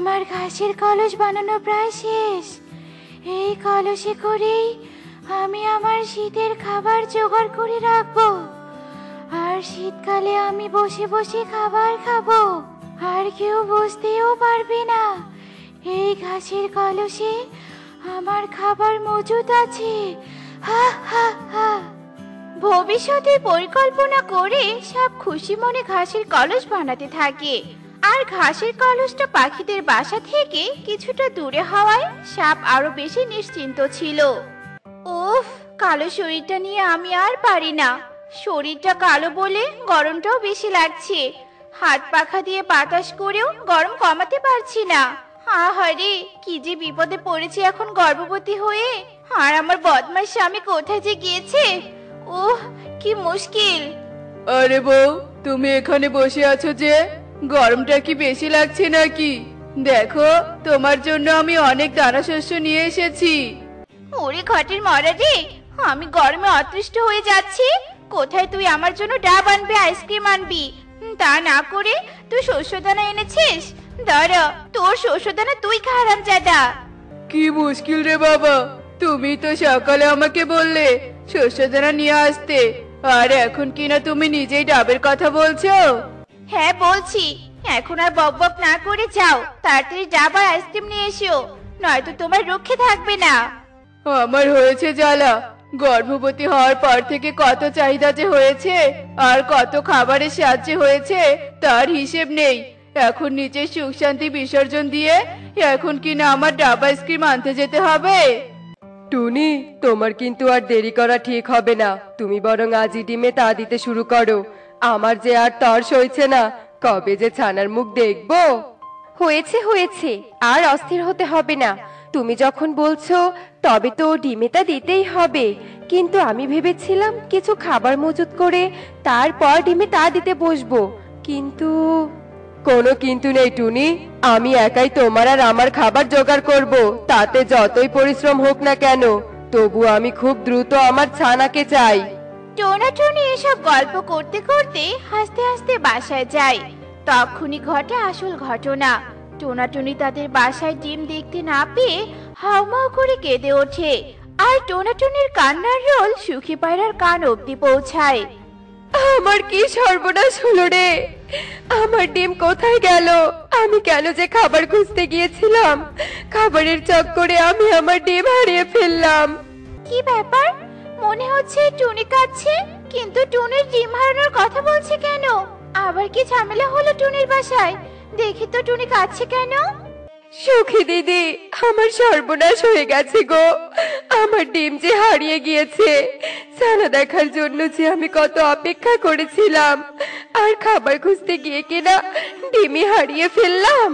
আমার ঘাসের কলস বানানো প্রায় শেষ। এই কলসে করেই আমি আমার শীতের খাবার জোগাড় করে রাখবো, আর শীতকালে আমি বসে বসে খাবার খাবো, আর কেউ বুঝতেও পারবে না এই ঘাসের কলসে আমার খাবার মজুদ আছে। হা হা হা। ভবিষ্যতে পরিকল্পনা করে সব খুশি মনে ঘাসের কলস বানাতে থাকে। আর ঘাসের কলসটা পাখিদের বাসা থেকে কিছুটা দূরে হওয়ায় সাপ আরো বেশি নিশ্চিন্ত ছিল। উফ, কালো শরীরটা নিয়ে আমি আর পারি না। শরীরটা কালো বলে গরমটাও বেশি লাগছে। হাত পাখা দিয়ে বাতাস করেও গরম কমাতে পারছি না। আহারে, কি যে বিপদে পড়েছি এখন গর্ভবতী হয়ে। আর আমার বদমাশ স্বামী কোথায় যে গিয়েছে। ওহ, কি মুশকিল। আরে বউ, তুমি এখানে বসে আছো যে? গরমটা কি বেশি লাগছে নাকি? দেখো, তোমার জন্য আমি অনেক দানা শস্য নিয়ে এসেছি। ওরে ঘাটের মরা রে, আমি গরমে অতৃষ্ট হয়ে যাচ্ছি। কোথায় তুই আমার জন্য ডাব আনবি, আইসক্রিম আনবি, তা না করে তুই শস্যদানা এনেছিস। দাঁড়া, তোর শস্যদানা তুই খা হারামজাদা। কি মুশকিল রে বাবা, তুমি তো সকালে আমাকে বললে শস্যদানা নিয়ে আসতে, আর এখন কিনা তুমি নিজেই ডাবের কথা বলছো। হ্যাঁ বলছি, এখন আর বক বক না করে যাও, তাড়াতাড়ি ডাব আর আইসক্রিম নিয়ে এসো, নয়তো তোমার রক্ষে থাকবে না। আমার হয়েছে জ্বালা। গর্ভবতী হওয়ার পর থেকে কত চাহিদা যে হয়েছে, আর কত খাবারের সাহায্য হয়েছে তার হিসেব নেই। এখন নিজের সুখ শান্তি বিসর্জন দিয়ে এখন কিনা আমার ডাব আইসক্রিম আনতে যেতে হবে। টুনি, তোমার কিন্তু আর দেরি করা ঠিক হবে না। তুমি বরং আজই ডিমে তা দিতে শুরু করো। আমার যে আর তর সইছে না, কবে যে ছানার মুখ দেখবো। হয়েছে হয়েছে, আর অস্থির হতে হবে না। তুমি যখন বলছো তবে তো ডিমেটা দিতেই হবে, কিন্তু আমি ভেবেছিলাম কিছু খাবার মজুত করে তারপর ডিমে তা দিতে বসবো। কিন্তু কোনো কিন্তু নেই টুনি, আমি একাই তোমার আর আমার খাবার জোগাড় করব। তাতে যতই পরিশ্রম হোক না কেন, তবু আমি খুব দ্রুত আমার ছানাকে চাই। টোনাটুনি এসব গল্প করতে করতে হাসতে হাসতে বাসায় যায়। তখনই ঘটে আসল ঘটনা। টোনাটুনি তাদের বাসায় ডিম দেখতে না পেয়ে হাউমাউ করে কেঁদে ওঠে, আর টোনাটুনির কান্নার রোল সুখী পায়রার কান অবধি পৌঁছায়। আমার কি সর্বনাশ হলো রে! আমার ডিম কোথায় গেল? আমি কেন যে খাবার খুঁজতে গিয়েছিলাম, খাবারের চক্করে আমি আমার ডিম হারিয়ে ফেললাম। কি ব্যাপার? মনে হচ্ছে টুনি কাঁদছে, কিন্তু টুনির ডিম হারানোর কথা বলছে কেন? আবার কি ঝামেলা হলো টুনির বাসায়? দেখি তো টুনি কাঁদছে কেন। সুখী দিদি, আমার সর্বনাশ হয়ে গেছে গো। আমার ডিম যে হারিয়ে গিয়েছে। ছানা দেখার জন্য যে আমি কত অপেক্ষা করেছিলাম, আর খাবার খুঁজতে গিয়ে কিনা ডিমই হারিয়ে ফেললাম।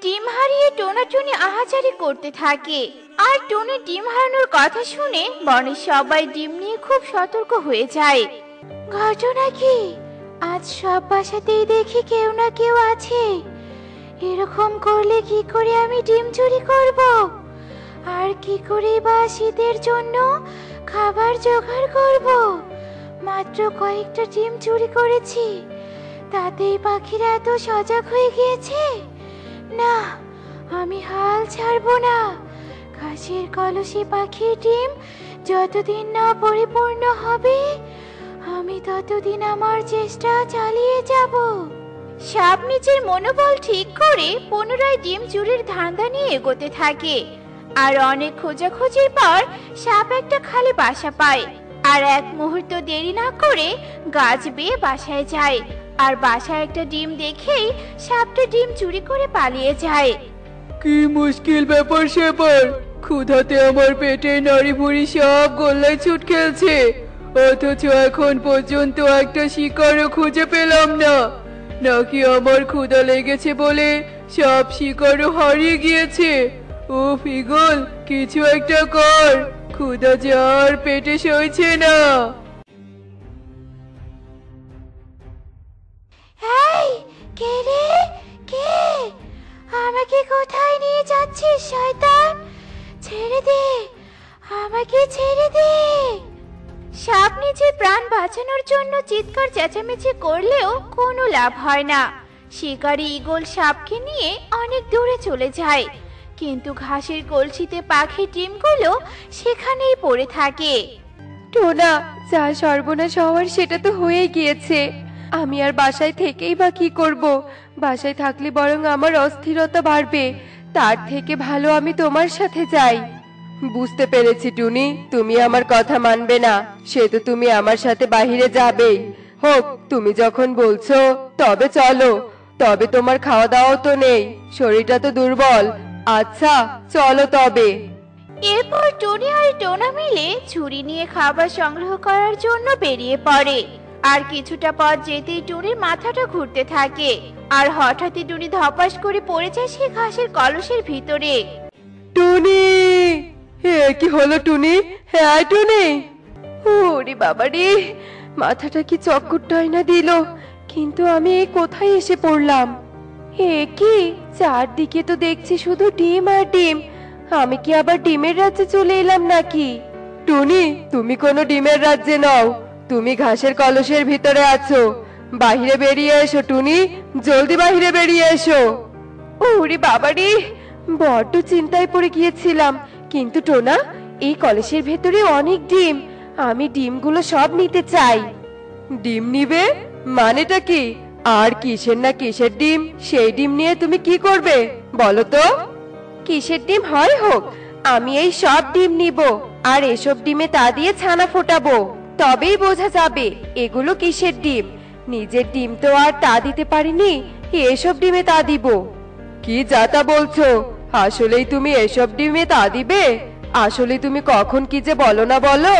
ডিম হারিয়ে টোনাটুনি আহাজারি করতে থাকে। আর টুনির ডিম হারানোর কথা শুনে বনের সবাই ডিম নিয়ে খুব সতর্ক হয়ে যায়। ঘটনা কি? আজ সব বাসাতেই দেখি কেউ না কেউ আছে। এরকম করলে কি করে আমি ডিম চুরি করব? আর কি করে বা শীতের জন্য খাবার জোগাড় করব? মাত্র কয়েকটা ডিম চুরি করেছি, তাতেই পাখিরা এত সজাগ হয়ে গিয়েছে। না, আমি হাল ছাড়বো না। ঘাসের কলসে পাখির ডিম যতদিন না পরিপূর্ণ হবে, আমি ততদিন আমার চেষ্টা চালিয়ে যাব। সাপ নিজের মনোবল ঠিক করে পুনরায় ডিম চুরির ধান্দা নিয়ে এগোতে থাকে। আর অনেক খোঁজাখুঁজির পর সাপ একটা খালি বাসা পায়, আর এক মুহূর্ত দেরি না করে গাছ বেয়ে বাসায় যায়। আর বাসায় একটা ডিম দেখেই সাপটা ডিম চুরি করে পালিয়ে যায়। কি মুশকিল ব্যাপার স্যাপার! ক্ষুধাতে আমার পেটে নাড়ি ভুড়ি সব গোল্লায় ছুট খেলছে, অথচ এখন পর্যন্ত একটা শিকারও খুঁজে পেলাম না। নাকি আমার ক্ষুধা লেগেছে বলে সব শিকারও হারিয়ে গিয়েছে? উফ ঈগল, কিছু একটা কর, ক্ষুধা যে আর পেটে সইছে না। এই, কে রে? কে? আমাকে কোথায় নিয়ে যাচ্ছিস শয়তান? ছেড়ে দে, আমাকে ছেড়ে দে। সাপ নিজের প্রাণ বাঁচানোর জন্য চিৎকার চেঁচামেচি করলেও কোনো লাভ হয় না। শিকারি ঈগল সাপকে নিয়ে অনেক দূরে চলে যায়, কিন্তু ঘাসের কলসিতে পাখির ডিমগুলো সেখানেই পড়ে থাকে। টোনা, যা সর্বনাশ হওয়ার সেটা তো হয়ে গিয়েছে। আমি আর বাসায় থেকেই বা কি করব? বাসায় থাকলে বরং আমার অস্থিরতা বাড়বে। তার থেকে ভালো আমি তোমার সাথে যাই। বুঝতে পেরেছি টুনি, তুমি আমার কথা মানবে না, সে তো তুমি আমার সাথে বাহিরে যাবেই। হোক, তুমি যখন বলছো তবে চলো। তবে তোমার খাওয়া দাওয়াও তো নেই, শরীরটা তো দুর্বল। আচ্ছা চলো তবে। এরপর টুনি আর টোনা মিলে ছুরি নিয়ে খাবার সংগ্রহ করার জন্য বেরিয়ে পড়ে। আর কিছুটা পথ যেতেই টুনির মাথাটা ঘুরতে থাকে, আর হঠাৎই টুনি ধপাস করে পড়ে যায় সেই ঘাসের কলসের ভিতরে। টুনি, হে কি হলো টুনি? হ্যাঁ টুনি। ওরে বাবা রে, মাথাটা কি চক্করটাই না দিল। কিন্তু আমি এই কোথায় এসে পড়লাম? হে কি, চারদিকে তো দেখছি শুধু ডিম আর ডিম। আমি কি আবার ডিমের রাজ্যে চলে এলাম নাকি? টুনি, তুমি কোনো ডিমের রাজ্যে নও, তুমি ঘাসের কলসের ভিতরে আছো। বাহিরে বেরিয়ে এসো টুনি, জলদি বাহিরে বেরিয়ে এসো। ওরে বাবা রে, বড্ড চিন্তায় পড়ে গিয়েছিলাম। কিন্তু টোনা, এই কলসের ভেতরে অনেক ডিম, আমি ডিমগুলো সব নিতে চাই। ডিম নিবে মানেটা কি? আর কিসের না কিসের ডিম, সেই ডিম নিয়ে তুমি কি করবে বলো তো? কিসের ডিম হয় হোক, আমি এই সব ডিম নিব, আর এসব ডিমে তা দিয়ে ছানা ফোটাবো। তবেই বোঝা যাবে এগুলো কিসের ডিম। নিজের ডিম তো আর তা দিতে পারিনি, এসব ডিমে তা দিব। কি যাতা বলছো? আসলেই তুমি এসব ডিমে তা দিবে? আসলে তুমি কখন কি যে বলো না বলো।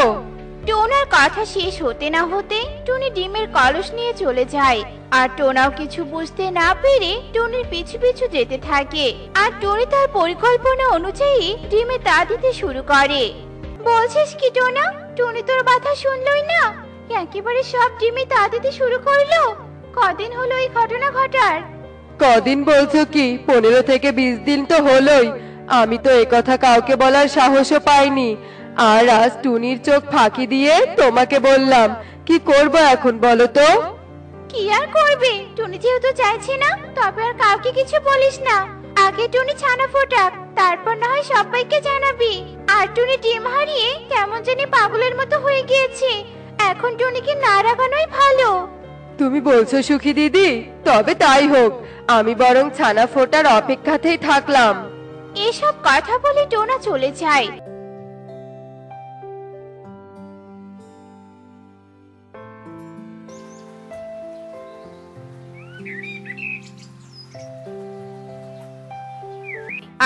টোনার কথা শেষ হতে না হতে টুনি ডিমের কলস নিয়ে চলে যায়। আর টোনাও কিছু বুঝতে না পেরে টুনির পিছু পিছু যেতে থাকে। আর টুনি তার পরিকল্পনা অনুযায়ী ডিমে তা দিতে শুরু করে। বলছিস কি টোনা, টুনি তোর কথা শুনলই না, একেবারে সব ডিমে তা দিতে শুরু করলো। কদিন হলো এই ঘটনা ঘটার? কদিন বলছো কি, 15 থেকে 20 দিন তো হলোই। আমি তো একথা কাউকে বলার সাহসও পাইনি। আর আজ টুনির চোখ ফাঁকি দিয়ে তোমাকে বললাম। কি করব এখন বলো তো? কি আর করবে, টুনি যেহেতু চাইছে না, তবে আর কাউকে কিছু বলিস না। আগে টুনি ছানা ফোটাক, তারপর না হয় সবাইকে জানাবি। আর টুনি ডিম হারিয়ে কেমন জানি পাগলের মতো হয়ে গিয়েছে, এখন টুনিকে না রাগানোই ভালো। তুমি বলছো সুখী দিদি, তবে তাই হোক। আমি বরং ছানা ফোটার অপেক্ষাতেই থাকলাম। এসব কথা বলে টোনা চলে যায়।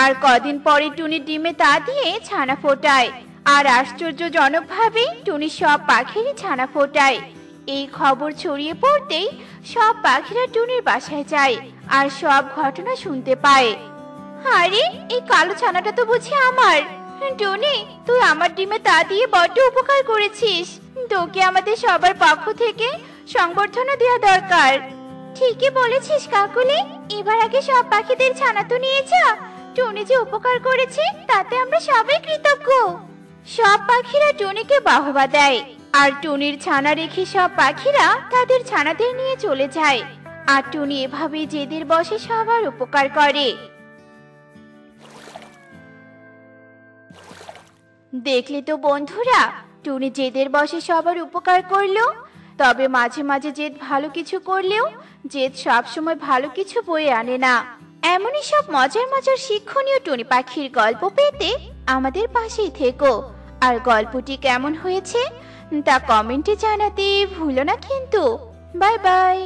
আর কদিন পরে টুনি ডিমে তা দিয়ে ছানা ফোটায়। আর আশ্চর্যজনকভাবে টুনি সব পাখিরই ছানা ফোটায়। এই খবর ছড়িয়ে পড়তেই সব পাখিরা টুনির বাসায় যায় আর সব ঘটনা শুনতে পায়। আরে, এই কালো ছানাটা তো বুঝি আমার। টুনি, তুই আমার ডিমে তা দিয়ে বড্ড উপকার করেছিস, তোকে আমাদের সবার পক্ষ থেকে সংবর্ধনা দেওয়া দরকার। ঠিকই বলেছিস কাকুলি, এবার আগে সব পাখিদের ছানা তো নিয়ে যা। টুনি যে উপকার করেছে তাতে আমরা সবাই কৃতজ্ঞ। সব পাখিরা টুনিকে বাহবা দেয়। আর টুনির ছানা রেখে সব পাখিরা তাদের ছানাদের নিয়ে চলে যায়। আর টুনি এভাবে জেদের বসে সবার উপকার করে। দেখলে তো বন্ধুরা, টুনি জেদের বসে সবার উপকার করলো। তবে মাঝে মাঝে জেদ ভালো কিছু করলেও জেদ সবসময় ভালো কিছু বয়ে আনে না। এমনই সব মজার মজার শিক্ষণীয় টুনি পাখির গল্প পেতে আমাদের পাশেই থেকো। আর গল্পটি কেমন হয়েছে তা কমেন্টে জানাতে ভুলো না কিন্তু। Bye bye.